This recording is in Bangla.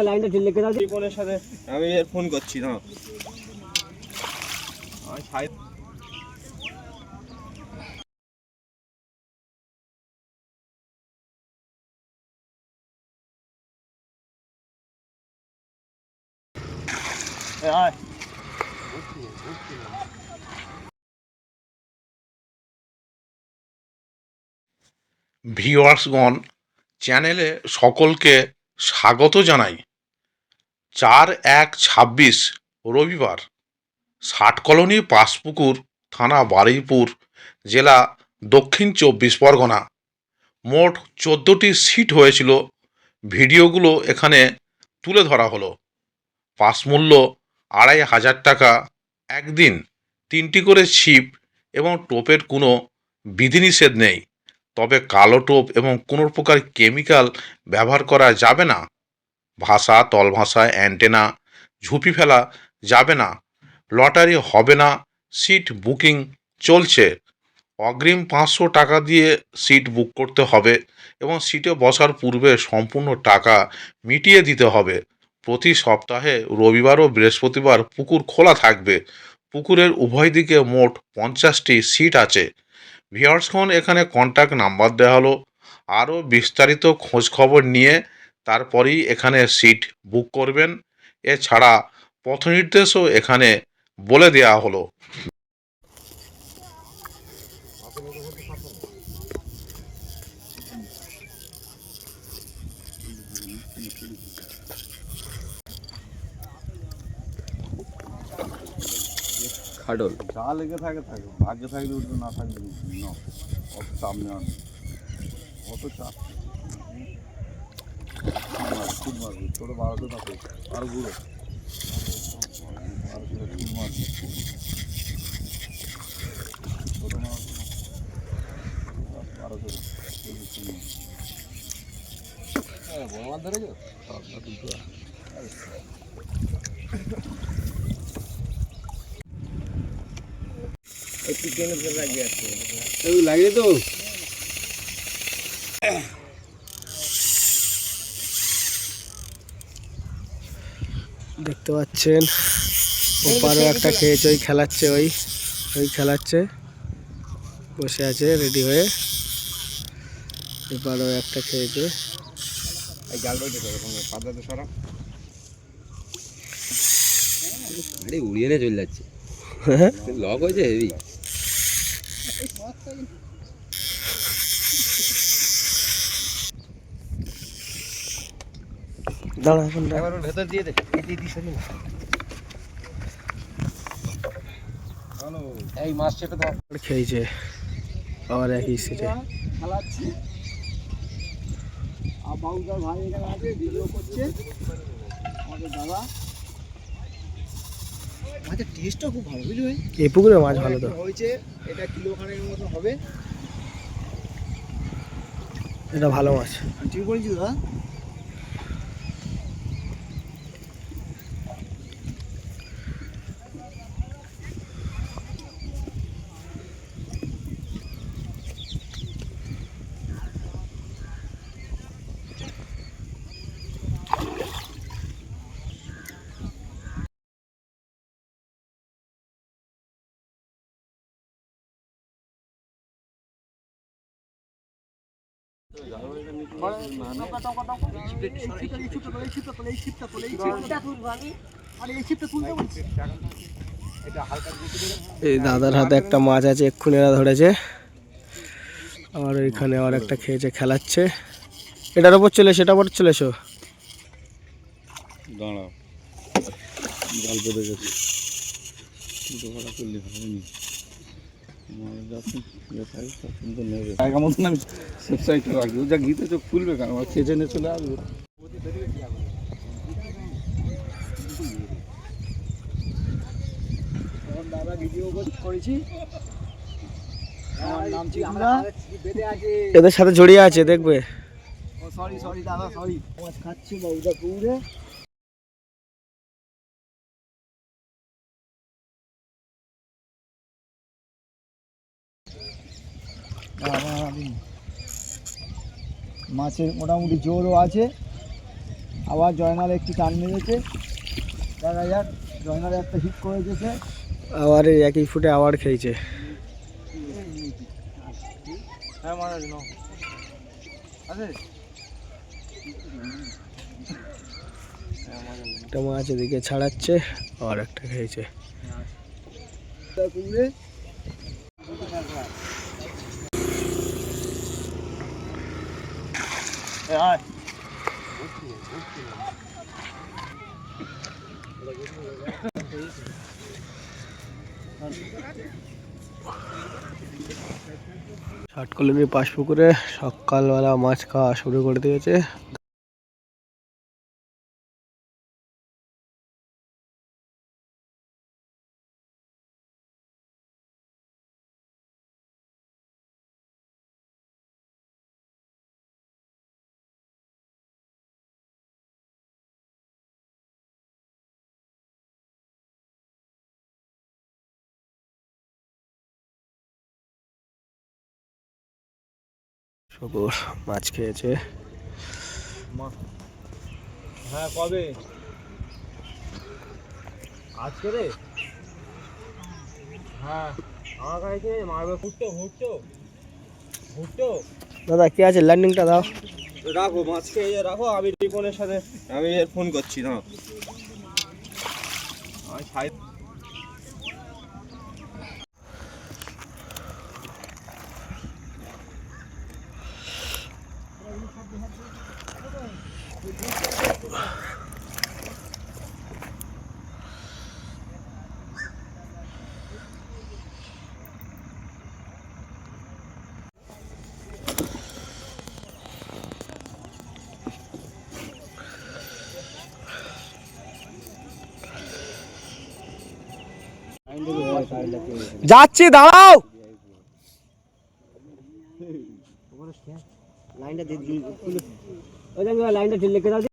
লাইনটা ঠিক লিখে দাও। রিপনের সাথে আমি ফোন করছি না। ভিউয়ার্সগণ, চ্যানেলে সকলকে স্বাগত জানাই। 4/1/26 রবিবার ষাটকলোনি পাঁশপুকুর, থানা বারুইপুর, জেলা দক্ষিণ চব্বিশ পরগনা। মোট 14টি সিট হয়েছিল। ভিডিওগুলো এখানে তুলে ধরা হলো। পাস মূল্য 2500 টাকা। একদিন 3টি করে ছিপ এবং টোপের কোনো বিধিনিষেধ নেই। তবে কালো টোপ এবং কোনো প্রকার কেমিক্যাল ব্যবহার করা যাবে না। ভাষা, তল ভাষা, অ্যান্টেনা, ঝুপি ফেলা যাবে না। লটারি হবে না। সিট বুকিং চলছে। অগ্রিম 500 টাকা দিয়ে সিট বুক করতে হবে এবং সিটে বসার পূর্বে সম্পূর্ণ টাকা মিটিয়ে দিতে হবে। প্রতি সপ্তাহে রবিবার ও বৃহস্পতিবার পুকুর খোলা থাকবে। পুকুরের উভয় দিকে মোট 50টি সিট আছে। ভিউয়ার্সগণ, এখানে কন্ট্যাক্ট নাম্বার দেওয়া হলো। আরও বিস্তারিত খোঁজ খবর নিয়ে তারপরেই এখানে সিট বুক করবেন। এছাড়া পথ নির্দেশও এখানে বলে দেওয়া হলো। খাডল যা লেগে থাকে থাকে, ভাগ্যে থাকলে উঠবে, না থাকলে না। অত চাপ নেওয়া নেই, অত চাপ। খুব মারবে ছোটো 1200 থাকে আর গুঁড়ো 1200 খুব মারবে ছোটো মাছ 1200 বড় মাছ ধরেছো দুটো লাগিয়ে তো দেখতে পাচ্ছেন ওপারও একটা খেয়েছে, ওই খেলাচ্ছে, ওই খেলাচ্ছে, বসে আছে রেডি হয়ে। এপারও একটা খেয়েছে। উড়িয়ে নিয়ে চলে যাচ্ছে। লক হয়েছে হেভি। দাঁড়া এখন ভেতর দিয়ে দে। এই মাছ চেপে দাও। খেয়েছে আবার একই সিটে। বাবুদার ভাই এখানে আছে, ভিডিও করছে আমাদের দাদা। মাছের টেস্টটা খুব ভালো, বুঝলি? এই পুকুরে মাছ ভালো তো হয়েছে। এটা কিলোখানেক মতো হবে। এটা ভালো মাছ, ঠিক বলছি দাদা। এই দাদার হাতে একটা মাছ আছে, এক্ষুনি এরা ধরেছে। আর ওইখানে আর একটা খেয়েছে, খেলাচ্ছে। এটার ওপর চলে, সেটা ওপর চলে এসো। দাঁড়াও, জাল পেতে গেছে, দুটো ভাড়া করলে হয়নি। জায়গা মতন আমি সেফ সাইডটা রাখি। ও যা ঘিতে চোখ খুলবে কেন, আমার খেজে নিয়ে চলে আসবে। দাদা ভিডিও করেছি, আমার নাম চিমড়া, এদের সাথে জড়িয়ে আছে, দেখবে। ও সরি সরি দাদা, সরি। মাছ খাচ্ছি বাবুদা পুকুরে। মাছের মোটামুটি জোরও আছে। আবার জয়নাল একটু টান মেরেছে, দেখা যাক। জয়নাল একটা হিট করে দিয়েছে। আবার এই একই ফুটে আবার খেয়েছে। হ্যাঁ মারা আছে একটা মাছ এদিকে ছাড়াচ্ছে, আবার একটা খেয়েছে। ষাট কলোনির পাশ পুকুরে সকালবেলা মাছ খাওয়া শুরু করে দিয়েছে। শুকুর মাছ খেয়েছে। হ্যাঁ কবে আজকে রে? হ্যাঁ আমার কাছে মারবে। ঘুরতো ঘুরতো ঘুরতো। দাদা কি আছে, ল্যান্ডিংটা দাও। রাখো মাছকে, রাখো। আমি রিপনের সাথে আমি ফোন করছি না। যাচ্ছি, দাঁড়াও। লাইনটা